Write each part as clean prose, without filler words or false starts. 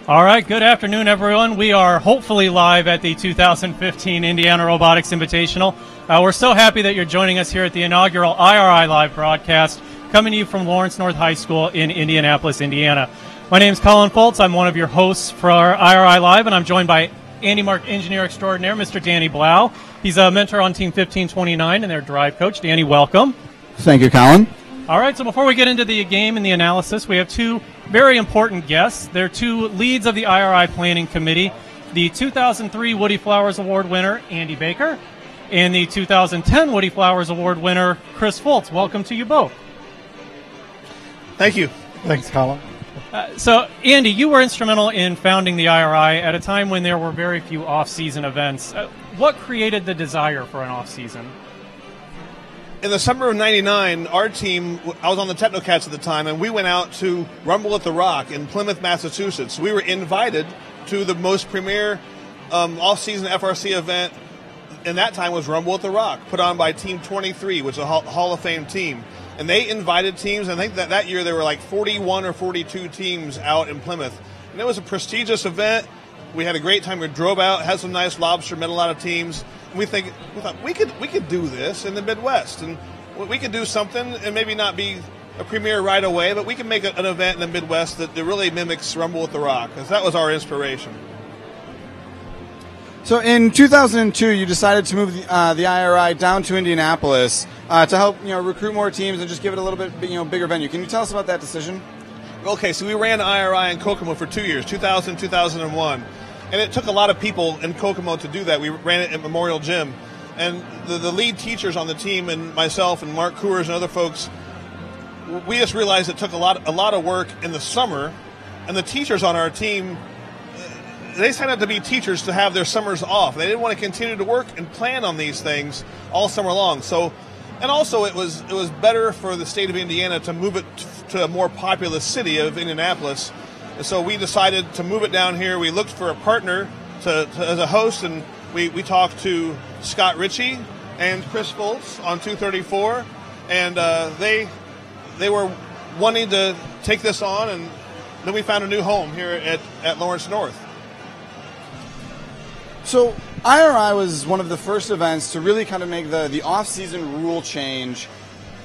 All right, good afternoon, everyone. We are hopefully live at the 2015 Indiana Robotics Invitational. We're so happy that you're joining us here at the inaugural IRI Live broadcast, coming to you from Lawrence North High School in Indianapolis, Indiana. My name is Fultz. I'm one of your hosts for our IRI Live, and I'm joined by Andy Mark Engineer Extraordinaire, Mr. Danny Blau. He's a mentor on Team 1529 and their drive coach. Danny, welcome. Thank you, Colin. All right, so before we get into the game and the analysis, we have two very important guests. They're two leads of the IRI Planning Committee, the 2003 Woody Flowers Award winner, Andy Baker, and the 2010 Woody Flowers Award winner, Chris Fultz. Welcome to you both. Thank you. Thanks, Colin. So, Andy, you were instrumental in founding the IRI at a time when there were very few off-season events. What created the desire for an off-season? In the summer of '99, our team, I was on the Technocats at the time, and we went out to Rumble at the Rock in Plymouth, Massachusetts. We were invited to the most premier off-season FRC event, and that time was Rumble at the Rock, put on by Team 23, which is a Hall of Fame team. And they invited teams, and I think that year there were like 41 or 42 teams out in Plymouth. And it was a prestigious event. We had a great time. We drove out, had some nice lobster, met a lot of teams. And we thought we could do this in the Midwest, and we could do something, and maybe not be a premier right away, but we can make an event in the Midwest that really mimics Rumble at the Rock, because that was our inspiration. So in 2002, you decided to move the IRI down to Indianapolis to help recruit more teams and just give it a little bit bigger venue. Can you tell us about that decision? Okay, so we ran IRI in Kokomo for 2 years, 2000, 2001. And it took a lot of people in Kokomo to do that. We ran it at Memorial Gym. And the lead teachers on the team, and myself and Mark Coors and other folks, we just realized it took a lot of work in the summer. And the teachers on our team, they signed up to be teachers to have their summers off. They didn't want to continue to work and plan on these things all summer long. So, and also it was better for the state of Indiana to move it to a more populous city of Indianapolis. And so we decided to move it down here. We looked for a partner as a host, and we talked to Scott Ritchie and Chris Fultz on 234, and they were wanting to take this on, and then we found a new home here at Lawrence North. So IRI was one of the first events to really kind of make the off-season rule change,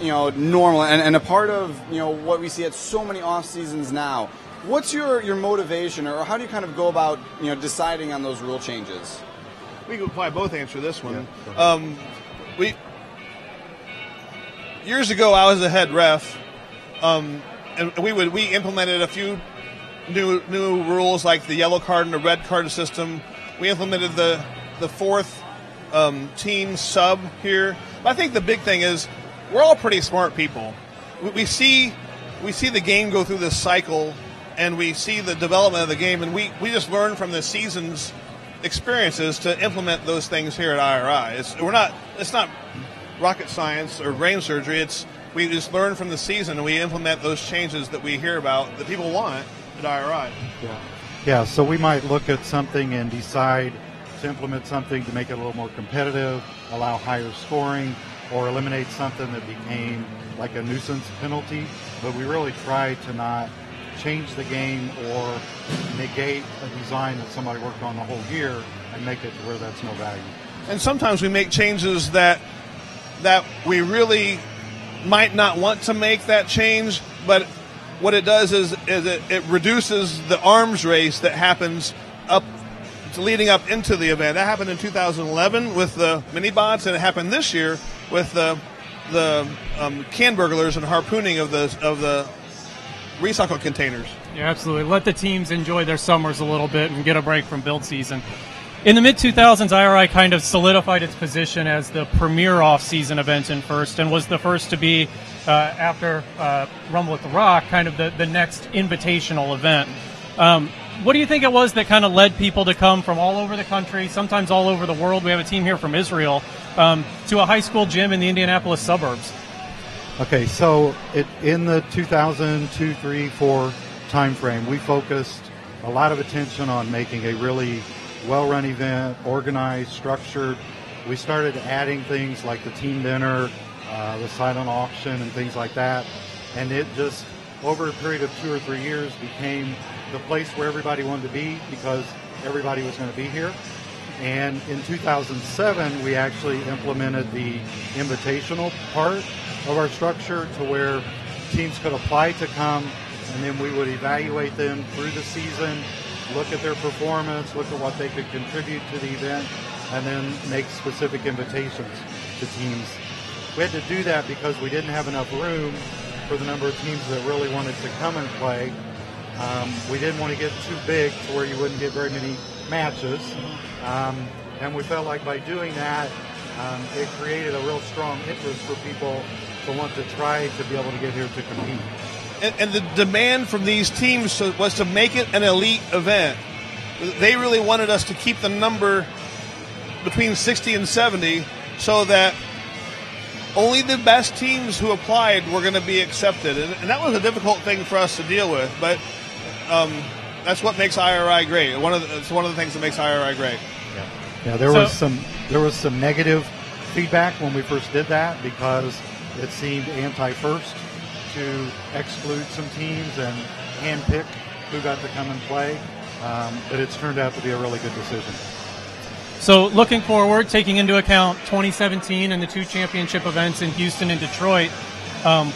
normal and a part of what we see at so many off-seasons now. What's your motivation, or how do you kind of go about deciding on those rule changes? We could probably both answer this one. Yeah, years ago, I was a head ref, and we implemented a few new rules like the yellow card and the red card system. We implemented the fourth team sub here. But I think the big thing is we're all pretty smart people. We see the game go through this cycle, and we see the development of the game, and we just learn from the season's experiences to implement those things here at IRI. It's not rocket science or brain surgery. We just learn from the season, and we implement those changes that we hear about that people want at IRI. Yeah, so we might look at something and decide to implement something to make it a little more competitive, allow higher scoring, or eliminate something that became like a nuisance penalty. But we really try to not change the game or negate a design that somebody worked on the whole year and make it to where that's no value. And sometimes we make changes that we really might not want to make that change, but what it does is it reduces the arms race that happens leading up into the event. That happened in 2011 with the mini bots, and it happened this year with the can burglars and harpooning of the recycle containers. Yeah, absolutely. Let the teams enjoy their summers a little bit and get a break from build season. In the mid-2000s, IRI kind of solidified its position as the premier off-season event in first, and was the first to be, after Rumble at the Rock, kind of the next invitational event. What do you think it was that kind of led people to come from all over the country, sometimes all over the world? We have a team here from Israel, to a high school gym in the Indianapolis suburbs. Okay, so in the 2002, 3, 4 time frame, we focused a lot of attention on making a really well-run event, organized, structured. We started adding things like the team dinner, the silent auction, and things like that. And it just over a period of 2 or 3 years, became the place where everybody wanted to be because everybody was going to be here. And in 2007, we actually implemented the invitational part of our structure to where teams could apply to come, and then we would evaluate them through the season, look at their performance, look at what they could contribute to the event, and then make specific invitations to teams. We had to do that because we didn't have enough room for the number of teams that really wanted to come and play. We didn't want to get too big to where you wouldn't get very many matches. And we felt like by doing that, it created a real strong interest for people to want to try to be able to get here to compete. And the demand from these teams was to make it an elite event. They really wanted us to keep the number between 60 and 70 so that only the best teams who applied were going to be accepted. And that was a difficult thing for us to deal with, but that's what makes IRI great. It's one of the things that makes IRI great. Yeah, there was some negative feedback when we first did that because it seemed anti-first to exclude some teams and handpick who got to come and play, but it's turned out to be a really good decision. So looking forward, taking into account 2017 and the 2 championship events in Houston and Detroit,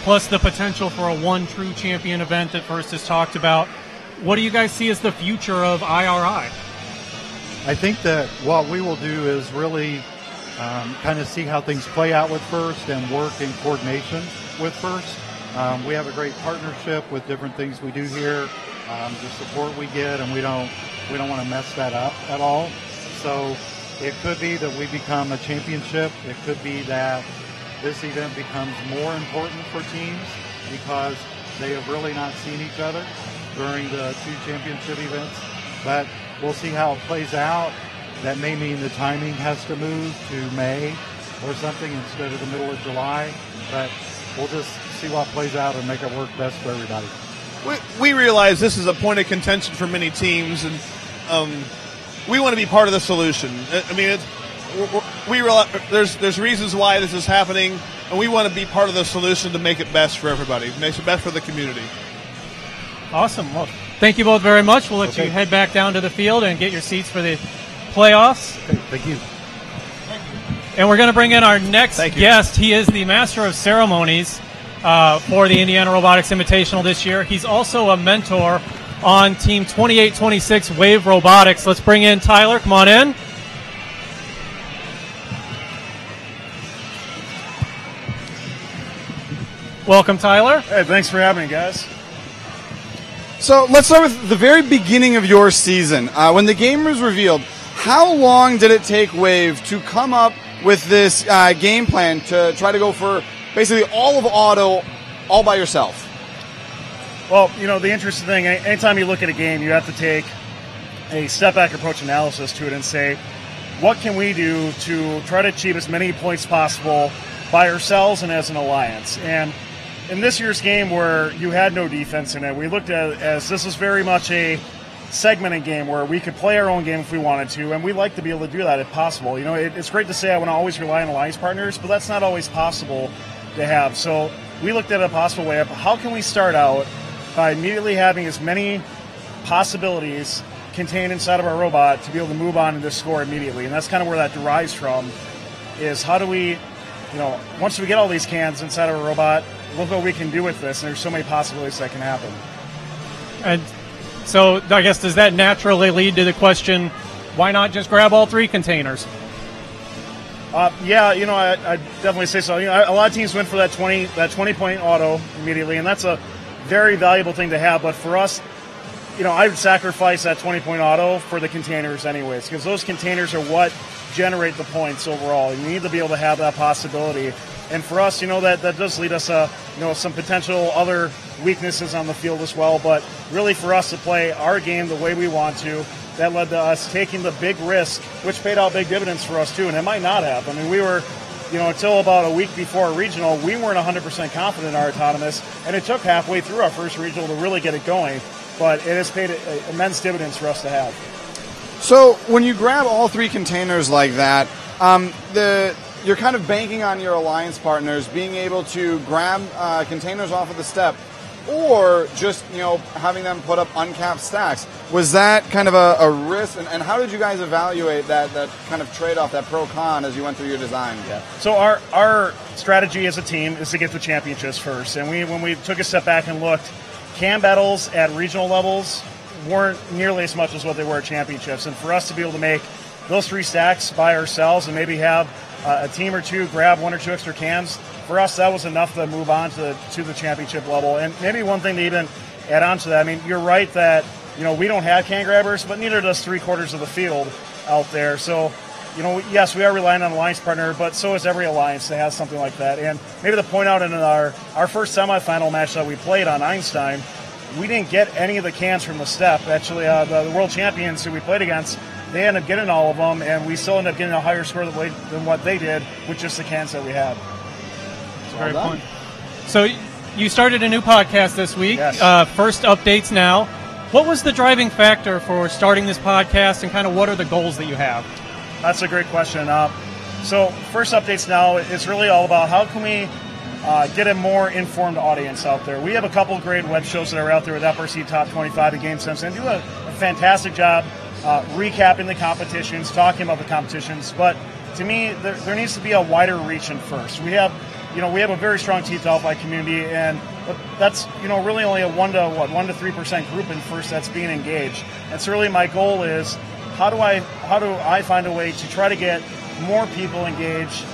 plus the potential for a one true champion event that First has talked about, what do you guys see as the future of IRI? I think that what we will do is really kind of see how things play out with First and work in coordination with First. We have a great partnership with different things we do here, the support we get, and we don't want to mess that up at all. So it could be that we become a championship. It could be that this event becomes more important for teams because they have really not seen each other during the 2 championship events. But we'll see how it plays out. That may mean the timing has to move to May or something instead of the middle of July. But we'll just see what plays out and make it work best for everybody. We realize this is a point of contention for many teams, and we want to be part of the solution. I mean, we realize there's reasons why this is happening, and we want to be part of the solution to make it best for everybody, make it best for the community. Awesome. Well, thank you both very much. We'll let you head back down to the field and get your seats for the playoffs. Okay, thank you. And we're going to bring in our next guest. He is the Master of Ceremonies for the Indiana Robotics Invitational this year. He's also a mentor on Team 2826 Wave Robotics. Let's bring in Tyler. Come on in. Welcome, Tyler. Hey, thanks for having me, guys. So let's start with the very beginning of your season. When the game was revealed, how long did it take Wave to come up with this game plan to try to go for basically all of auto all by yourself? Well, you know, the interesting thing, anytime you look at a game, you have to take a step-back approach analysis to it and say, what can we do to try to achieve as many points possible by ourselves and as an alliance? And in this year's game where you had no defense in it, we looked at it as this is very much a segmented game where we could play our own game if we wanted to, and we like to be able to do that if possible. You know, it's great to say I want to always rely on alliance partners, but that's not always possible to have. So we looked at a possible way of how can we start out by immediately having as many possibilities contained inside of our robot to be able to move on and to score immediately. And that's kind of where that derives from, is how do we, you know, once we get all these cans inside of a robot, look what we can do with this, and there's so many possibilities that can happen. And so I guess does that naturally lead to the question, why not just grab all 3 containers? Yeah, you know, I definitely say so. You know, a lot of teams went for that 20-point auto immediately, and that's a very valuable thing to have. But for us, you know, I would sacrifice that 20-point auto for the containers anyways, because those containers are what generate the points overall. You need to be able to have that possibility. And for us, you know, that does lead us, you know, some potential other weaknesses on the field as well. But really for us to play our game the way we want to, that led to us taking the big risk, which paid out big dividends for us too. And it might not have. I mean, we were, you know, until about a week before a regional, we weren't 100% confident in our autonomous. And it took halfway through our first regional to really get it going. But it has paid immense dividends for us to have. So when you grab all 3 containers like that, you're kind of banking on your alliance partners being able to grab containers off of the step. or just, having them put up uncapped stacks. Was that kind of a risk, and how did you guys evaluate that kind of trade-off, that pro-con, as you went through your design? Yeah. So our strategy as a team is to get the championships first, and when we took a step back and looked, cam battles at regional levels weren't nearly as much as what they were at championships, and for us to be able to make those 3 stacks by ourselves and maybe have a team or 2 grab 1 or 2 extra cams, for us that was enough to move on to the championship level. And maybe one thing to even add on to that, I mean, you're right that we don't have can grabbers, but neither does 3/4 of the field out there. So, yes, we are relying on an alliance partner, but so is every alliance that has something like that. And maybe to point out in our first semifinal match that we played on Einstein, we didn't get any of the cans from the step. Actually, the world champions who we played against, they ended up getting all of them, and we still ended up getting a higher score than what they did with just the cans that we had. Very point. So you started a new podcast this week. Yes. First updates now. What was the driving factor for starting this podcast, and kind of what are the goals that you have? That's a great question. So first updates now, it's really all about how can we get a more informed audience out there. We have a couple of great web shows that are out there with FRC Top 25 and Game Sense, and do a fantastic job recapping the competitions, talking about the competitions. But to me, there needs to be a wider reach in first. We have a very strong Teeth Delphi community, and that's really only a 1 to 3% group in first that's being engaged. And so really my goal is how do I find a way to try to get more people engaged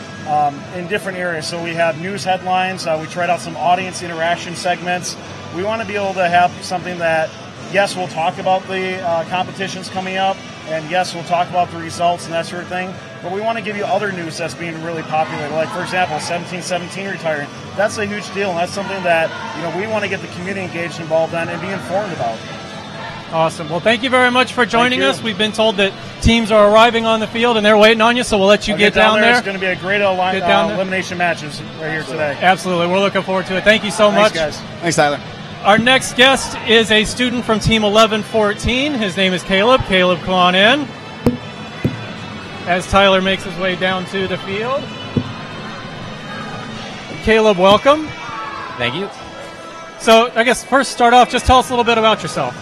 in different areas. So we have news headlines. We tried out some audience interaction segments. We want to be able to have something that, yes, we'll talk about the competitions coming up, and yes, we'll talk about the results and that sort of thing, but we want to give you other news that's being really popular. Like, for example, 1717 retiring. That's a huge deal, and that's something that we want to get the community engaged, involved in, and be informed about. Awesome. Well, thank you very much for joining us. We've been told that teams are arriving on the field, and they're waiting on you, so we'll let you get down there. It's going to be a great elimination matches right here today. Absolutely. We're looking forward to it. Thank you so much. Thanks, guys. Thanks, Tyler. Our next guest is a student from Team 1114. His name is Kaleb. Kaleb, come on in. As Tyler makes his way down to the field. Kaleb, welcome. Thank you. So I guess first start off, just tell us a little bit about yourself.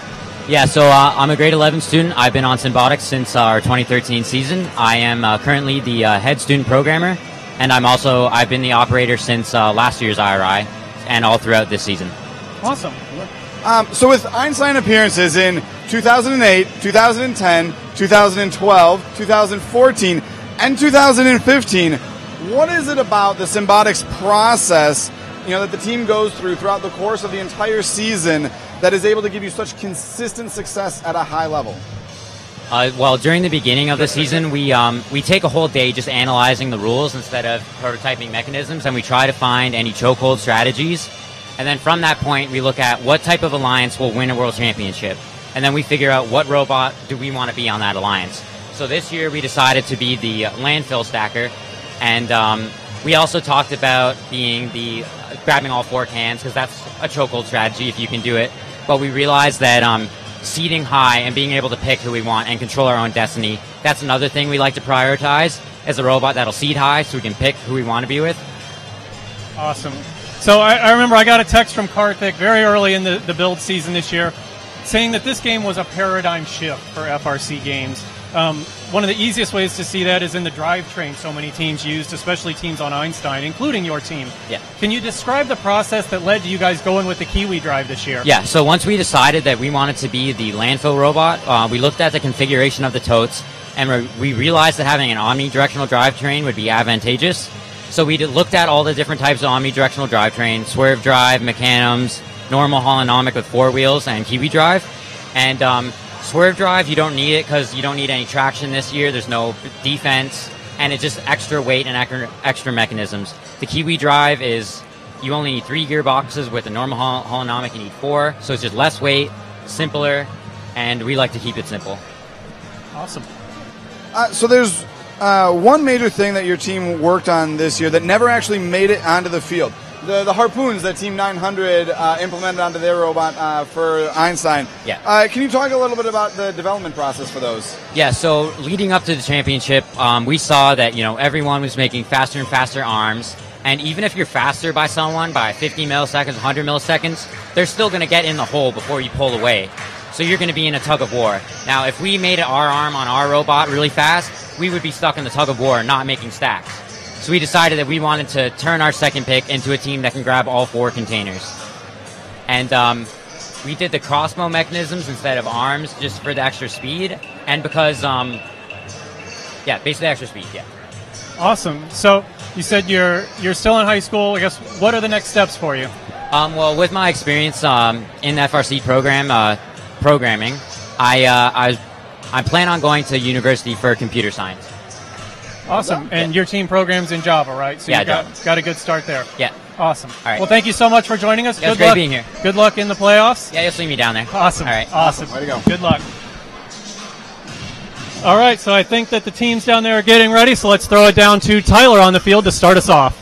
Yeah, so I'm a grade 11 student. I've been on Simbotics since our 2013 season. I am currently the head student programmer, and I've been the operator since last year's IRI and all throughout this season. Awesome. So with Einstein appearances in 2008, 2010, 2012, 2014, and 2015, what is it about the Simbotics process, that the team goes throughout the course of the entire season that is able to give you such consistent success at a high level? Well, during the beginning of the season, we take a whole day just analyzing the rules instead of prototyping mechanisms, and we try to find any chokehold strategies. And then from that point, we look at what type of alliance will win a world championship. And then we figure out what robot do we want to be on that alliance. So this year we decided to be the landfill stacker. And we also talked about being the grabbing all 4 cans, because that's a chokehold strategy if you can do it. But we realized that seeding high and being able to pick who we want and control our own destiny, that's another thing we like to prioritize as a robot that'll seed high so we can pick who we want to be with. Awesome. So I remember I got a text from Karthik very early in the build season this year saying that this game was a paradigm shift for FRC games. One of the easiest ways to see that is in the drivetrain so many teams used, especially teams on Einstein, including your team. Yeah. Can you describe the process that led to you guys going with the Kiwi drive this year? Yeah, so once we decided that we wanted to be the landfill robot, we looked at the configuration of the totes, and we realized that having an omnidirectional drivetrain would be advantageous. So we looked at all the different types of omnidirectional drivetrain: swerve drive, mecanums, normal holonomic with 4 wheels, and Kiwi drive. And swerve drive, you don't need it because you don't need any traction this year. There's no defense, and it's just extra weight and extra mechanisms. The Kiwi drive is, you only need 3 gearboxes. With a normal holonomic, you need 4. So it's just less weight, simpler, and we like to keep it simple. Awesome. So there's one major thing that your team worked on this year that never actually made it onto the field. The harpoons that Team 900 implemented onto their robot for Einstein. Yeah. Can you talk a little bit about the development process for those? Yeah, so leading up to the championship, we saw that everyone was making faster and faster arms. And even if you're faster by someone by 50 milliseconds, 100 milliseconds, they're still going to get in the hole before you pull away. So you're going to be in a tug of war. Now, if we made our arm on our robot really fast, we would be stuck in the tug of war, not making stacks. So we decided that we wanted to turn our second pick into a team that can grab all 4 containers. And we did the crossbow mechanisms instead of arms just for the extra speed. And because, yeah, basically extra speed, yeah. Awesome. So you said you're still in high school. I guess, what are the next steps for you? Well, with my experience in the FRC program, programming, I plan on going to university for computer science. Awesome. And your team programs in Java, right? So yeah, you got a good start there. Yeah. Awesome. All right. Well, thank you so much for joining us. Yeah, it's great being here. Good luck in the playoffs. Yeah, you'll see me down there. Awesome. All right. Awesome. Way to go. Good luck. All right, so I think that the teams down there are getting ready, so let's throw it down to Tyler on the field to start us off.